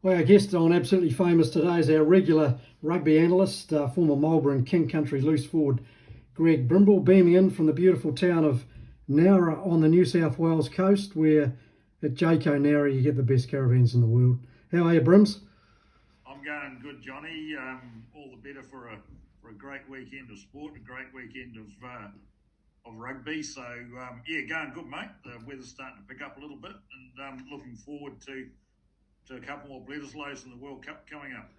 Well, our guest on Absolutely Famous today is our regular rugby analyst, former Marlborough and King Country loose forward Greg Brimble, beaming in from the beautiful town of Nowra on the New South Wales coast, where at Jaco Nowra you get the best caravans in the world. How are you, Brims? I'm going good, Johnny. All the better for a great weekend of sport, a great weekend of rugby. So yeah, going good, mate. The weather's starting to pick up a little bit, and looking forward to a couple more Bledisloes in the World Cup coming up,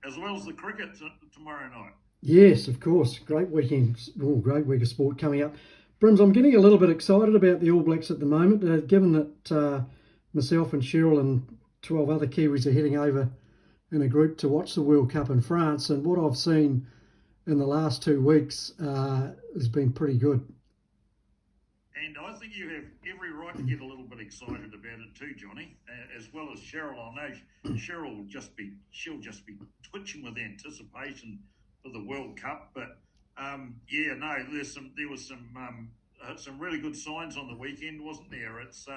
as well as the cricket tomorrow night. Yes, of course. Great weekend. Oh, great week of sport coming up. Brims, I'm getting a little bit excited about the All Blacks at the moment, given that myself and Cheryl and 12 other Kiwis are heading over in a group to watch the World Cup in France. And what I've seen in the last 2 weeks has been pretty good. And I think you have every right to get a little bit excited about it too, Johnny, as well as Cheryl. I know Cheryl she'll just be twitching with anticipation for the World Cup. But yeah, no, there was some really good signs on the weekend, wasn't there? It's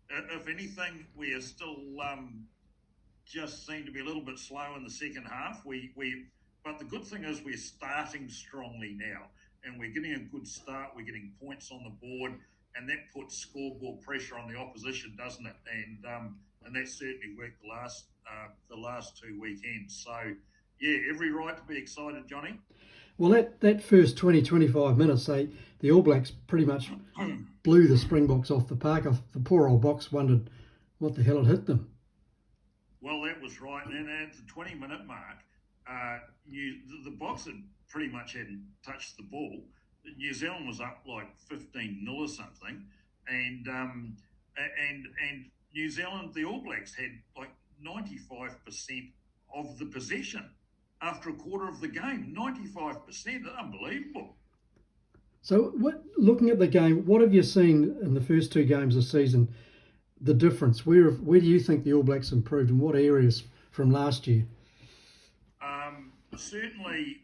if anything, we are still just seem to be a little bit slow in the second half. But the good thing is we're starting strongly now, and we're getting a good start. We're getting points on the board, and that puts scoreboard pressure on the opposition, doesn't it? And that certainly worked the last 2 weekends. So yeah, every right to be excited, Johnny. Well, that first 20, 25 minutes, the All Blacks pretty much blew the Springboks off the park. The poor old Boks wondered what the hell had hit them. Well, that was right. And then at the 20-minute mark, the Boks had pretty much hadn't touched the ball. New Zealand was up like 15-0 or something, and New Zealand, the All Blacks had like 95% of the possession after a quarter of the game. 95%, unbelievable. So, looking at the game, what have you seen in the first two games of the season? The difference. Where do you think the All Blacks improved, and what areas from last year? Certainly,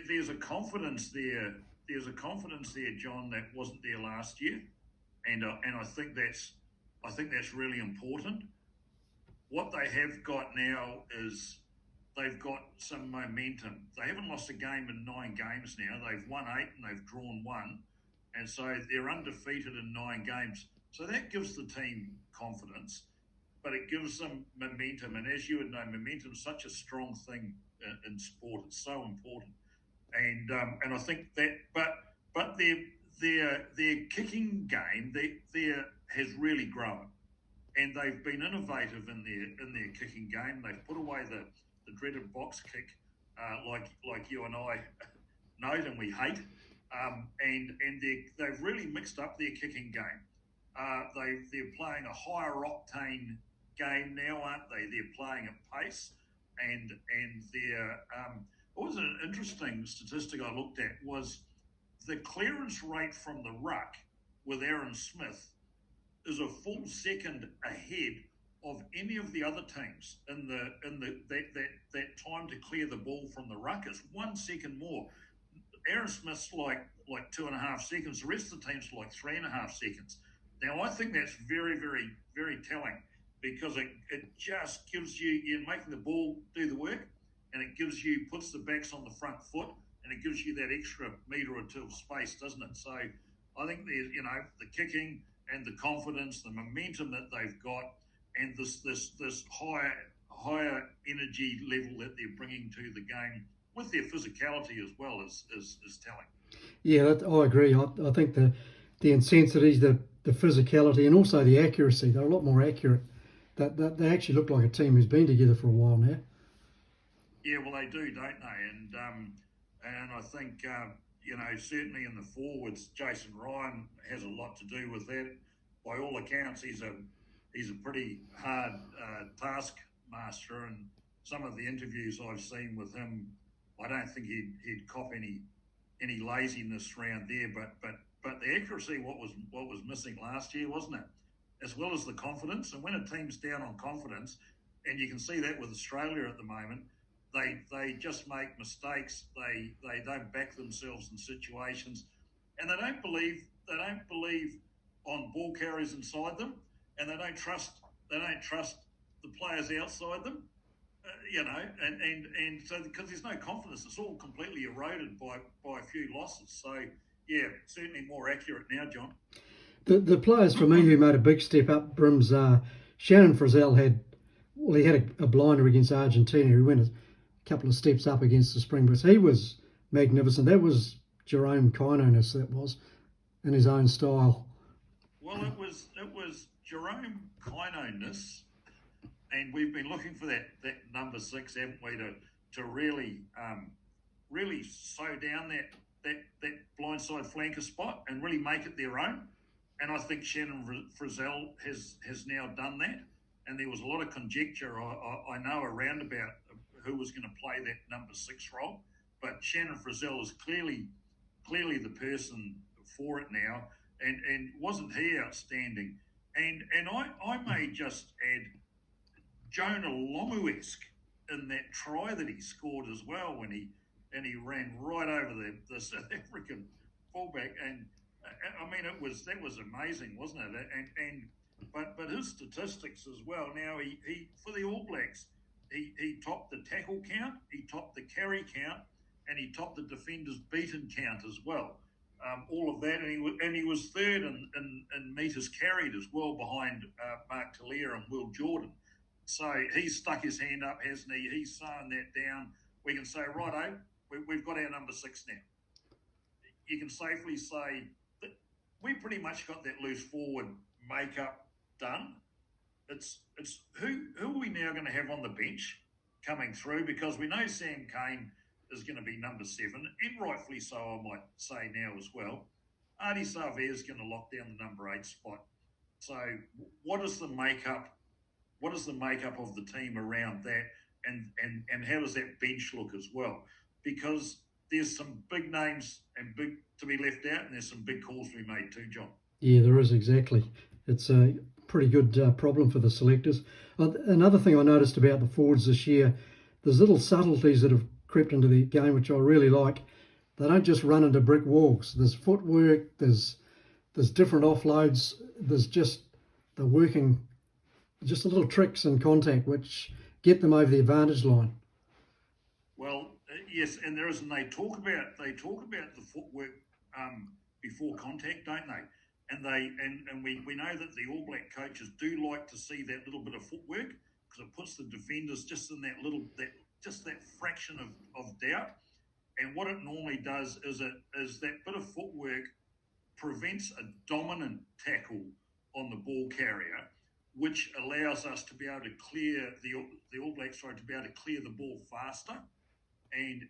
there's a confidence there. There's a confidence there, John, that wasn't there last year, and I think that's really important. What they have got now is they've got some momentum. They haven't lost a game in 9 games now. They've won 8 and they've drawn 1, and so they're undefeated in 9 games. So that gives the team confidence, but it gives them momentum. And as you would know, momentum is such a strong thing in sport. It's so important. And I think that, but their kicking game their has really grown, and they've been innovative in their kicking game. They've put away the dreaded box kick, like you and I note and we hate, and they've really mixed up their kicking game. They're playing a higher octane game now, aren't they? They're playing at pace, and they're what was an interesting statistic I looked at was the clearance rate from the ruck with Aaron Smith is a full second ahead of any of the other teams in that time to clear the ball from the ruck. It's 1 second more. Aaron Smith's like 2.5 seconds. The rest of the team's like 3.5 seconds. Now I think that's very, very, very telling, because it just gives you're making the ball do the work, and it puts the backs on the front foot, and it gives you that extra metre or two of space, doesn't it? So I think there's, the kicking and the confidence, the momentum that they've got, and this higher energy level that they're bringing to the game with their physicality as well is telling. Yeah, I agree. I think the intensities, the physicality, and also the accuracy. They're a lot more accurate. That they actually look like a team who's been together for a while now. Yeah, well, they do, don't they? And I think certainly in the forwards, Jason Ryan has a lot to do with that. By all accounts, he's a pretty hard taskmaster, and some of the interviews I've seen with him, I don't think he'd cop any laziness around there. But the accuracy, what was missing last year, wasn't it? As well as the confidence. And when a team's down on confidence, and you can see that with Australia at the moment, they just make mistakes. They don't back themselves in situations, and they don't believe on ball carriers inside them, and they don't trust the players outside them. And so because there's no confidence, it's all completely eroded by a few losses. So yeah, certainly more accurate now, John. The players for me who made a big step up, Brims, Shannon Frizzell he had a blinder against Argentina. He went a couple of steps up against the Springboks. He was magnificent. That was Jerome Kino-ness, that was, in his own style. Well, it was Jerome Kino-ness, and we've been looking for that number 6, haven't we, to really sew down that blindside flanker spot and really make it their own. And I think Shannon Frizzell has now done that. And there was a lot of conjecture, I know, around about who was going to play that number 6 role. But Shannon Frizzell is clearly the person for it now. And wasn't he outstanding? And I may just add Jonah Lomu-esque in that try that he scored as well when he ran right over the South African fullback. And I mean, that was amazing, wasn't it? But his statistics as well. Now he for the All Blacks, he topped the tackle count, he topped the carry count, and he topped the defenders beaten count as well. All of that, and he was third in metres carried as well, behind Mark Talia and Will Jordan. So he's stuck his hand up, hasn't he? He's sewn that down. We can say, righto, we've got our number 6 now. You can safely say that we pretty much got that loose forward makeup done. It's who are we now going to have on the bench coming through? Because we know Sam Cane is going to be number 7, and rightfully so, I might say now as well. Ardie Savea is going to lock down the number 8 spot. So what is the makeup of the team around that, and how does that bench look as well? Because there's some big names and big to be left out, and there's some big calls to be made too, John. Yeah, there is, exactly. It's a pretty good problem for the selectors. Another thing I noticed about the forwards this year, there's little subtleties that have crept into the game, which I really like. They don't just run into brick walls. There's footwork, there's different offloads, there's just the working, just the little tricks in contact which get them over the advantage line. Well, yes, and there is, and they talk about the footwork before contact, don't they? And we know that the All Black coaches do like to see that little bit of footwork, because it puts the defenders just in that fraction of doubt. And what it normally does is that bit of footwork prevents a dominant tackle on the ball carrier, which allows us to be able to clear the All Blacks, to be able to clear the ball faster. And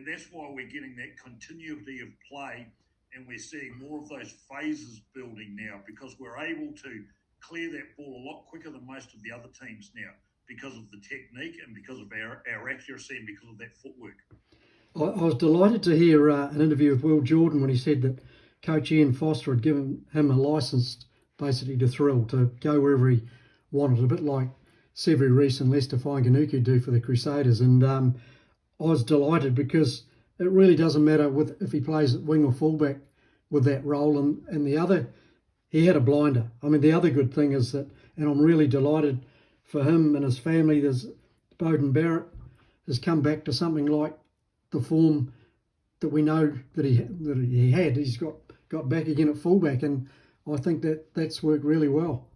that's why we're getting that continuity of play, and we're seeing more of those phases building now, because we're able to clear that ball a lot quicker than most of the other teams now, because of the technique and because of our accuracy and because of that footwork. I was delighted to hear an interview with Will Jordan when he said that Coach Ian Foster had given him a licence basically to thrill, to go wherever he wanted, a bit like Severy Reece and Lester Fainga'anuku do for the Crusaders. And I was delighted, because it really doesn't matter if he plays at wing or fullback with that role. And the other, he had a blinder. I mean, the other good thing is that, and I'm really delighted for him and his family, there's Beauden Barrett has come back to something like the form that we know that he had. He's got back again at fullback, and I think that's worked really well.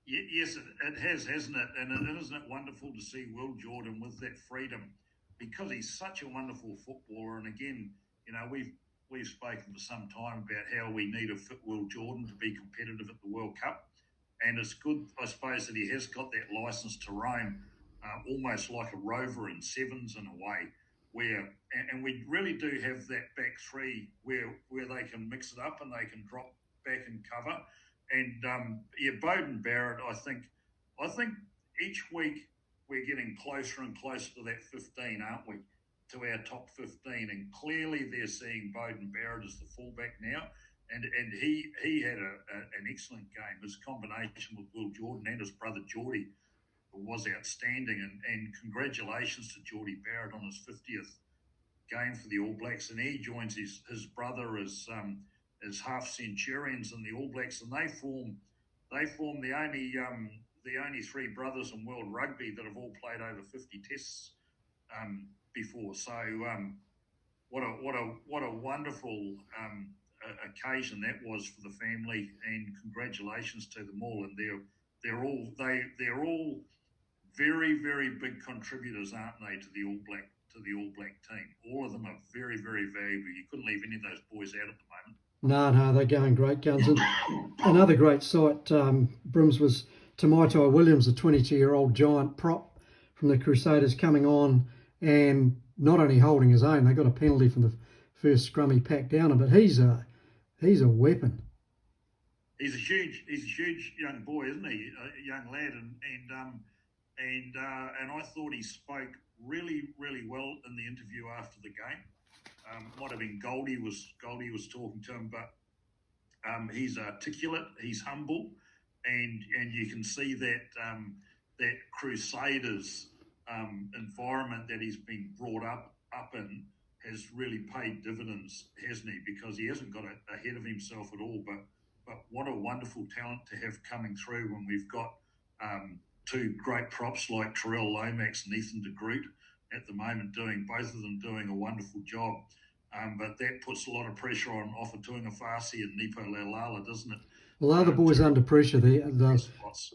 Yes, it has, hasn't it? And isn't it wonderful to see Will Jordan with that freedom, because he's such a wonderful footballer. And again, we've spoken for some time about how we need a fit Will Jordan to be competitive at the World Cup. And it's good, I suppose, that he has got that licence to roam, almost like a rover in sevens in a way, and we really do have that back three where they can mix it up and they can drop back and cover. And Beauden Barrett, I think each week we're getting closer and closer to that 15, aren't we? To our top 15, and clearly they're seeing Beauden Barrett as the fullback now. And he had an excellent game. His combination with Will Jordan and his brother Geordie was outstanding. And congratulations to Geordie Barrett on his 50th game for the All Blacks. And he joins his brother as half centurions in the All Blacks, and they form the only the only three brothers in world rugby that have all played over 50 tests before. So what a wonderful occasion that was for the family, and congratulations to them all. And they're all very, very big contributors, aren't they, to the All Black team? All of them are very, very valuable. You couldn't leave any of those boys out at the moment. No, they're going great guns. And another great sight, Brims, was Tamaitai Williams, a 22-year-old giant prop from the Crusaders, coming on and not only holding his own. They got a penalty from the first scrum he packed down him, but he's a weapon. He's a huge young boy, isn't he? A young lad, and I thought he spoke really, really well in the interview after the game. Might have been Goldie was talking to him, but he's articulate, he's humble, and you can see that that Crusaders environment that he's been brought up in has really paid dividends, hasn't he? Because he hasn't got ahead of himself at all. But what a wonderful talent to have coming through when we've got two great props like Terrell Lomax and Ethan de Groot at the moment, both of them doing a wonderful job. But that puts a lot of pressure on Ofatuanga Farsi and Nipo Laulala, doesn't it? Well, other boys under pressure, the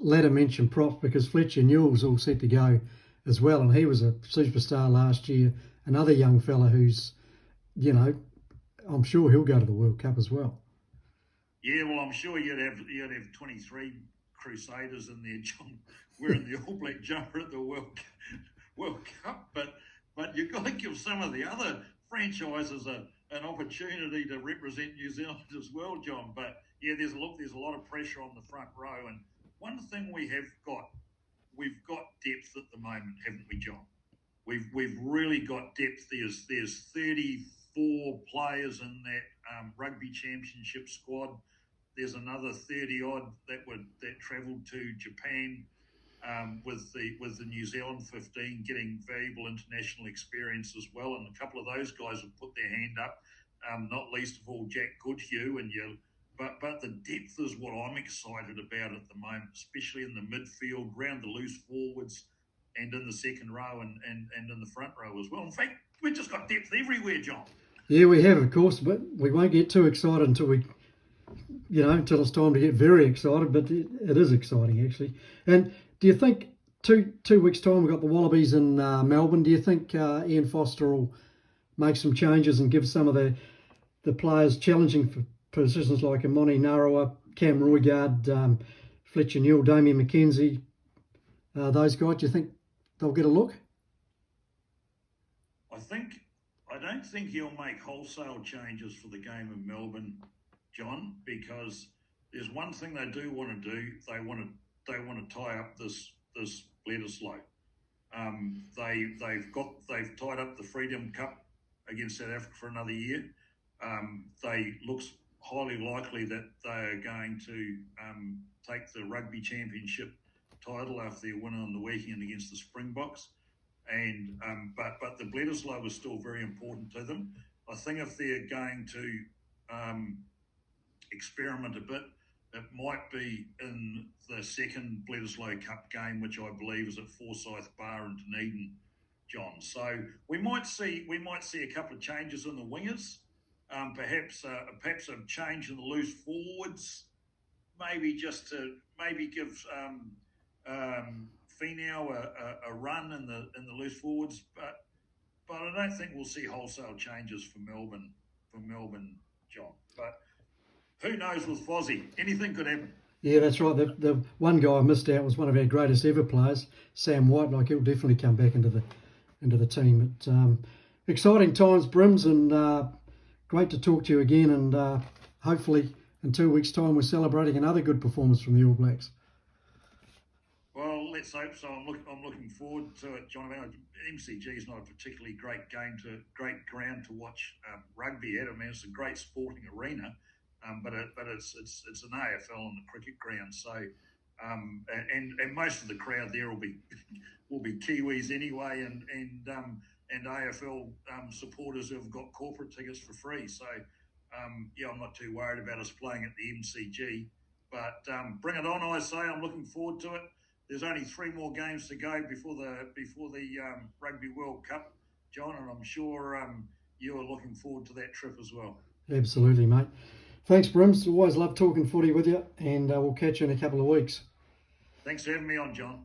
latter mentioned props, because Fletcher Newell's all set to go as well, and he was a superstar last year. Another young fella who's, I'm sure he'll go to the World Cup as well. Yeah, well, I'm sure you'd have 23 Crusaders in there, John, wearing the All Black jumper at the World Cup, but you've got to give some of the other franchises an opportunity to represent New Zealand as well, John. But yeah, there's a lot of pressure on the front row, and one thing we've got depth at the moment, haven't we, John? We've really got depth. There's 34 players in that rugby championship squad. There's another 30 odd that travelled to Japan with the New Zealand 15, getting valuable international experience as well. And a couple of those guys have put their hand up, not least of all Jack Goodhue. But the depth is what I'm excited about at the moment, especially in the midfield, round the loose forwards, and in the second row and in the front row as well. In fact, we've just got depth everywhere, John. Yeah, we have, of course, but we won't get too excited until until it's time to get very excited. But it is exciting, actually. And do you think 2 weeks' time we've got the Wallabies in Melbourne? Do you think Ian Foster will make some changes and give some of the players challenging for positions like Imoni Narawa, Cam Roigard, Fletcher Newell, Damien McKenzie, those guys, do you think they'll get a look? I don't think he'll make wholesale changes for the game in Melbourne, John, because there's one thing they do want to do. They want to tie up this Bledisloe. They've tied up the Freedom Cup against South Africa for another year. Looks highly likely that they are going to take the Rugby Championship title after their win on the weekend against the Springboks. And but the Bledisloe was still very important to them. I think if they're going to experiment a bit, it might be in the second Bledisloe Cup game, which I believe is at Forsyth Bar in Dunedin, John. So we might see a couple of changes in the wingers, perhaps a change in the loose forwards, maybe just to give Finau a run in the loose forwards, but I don't think we'll see wholesale changes for Melbourne, John. But who knows with Fozzie? Anything could happen. Yeah, that's right. The one guy I missed out was one of our greatest ever players, Sam White. Like, he'll definitely come back into the team. But exciting times, Brims, and great to talk to you again. And hopefully in 2 weeks' time we're celebrating another good performance from the All Blacks. Well, let's hope so. I'm looking forward to it, John. I mean, MCG is not a particularly great ground to watch rugby at. I mean, it's a great sporting arena, but it's an AFL and a cricket ground. So, and most of the crowd there will be Kiwis anyway, and AFL supporters who have got corporate tickets for free. So, yeah, I'm not too worried about us playing at the MCG. But bring it on, I say. I'm looking forward to it. there's only 3 more games to go before the Rugby World Cup, John, and I'm sure you are looking forward to that trip as well. Absolutely, mate. Thanks, Brims. Always love talking footy with you, and we'll catch you in a couple of weeks. Thanks for having me on, John.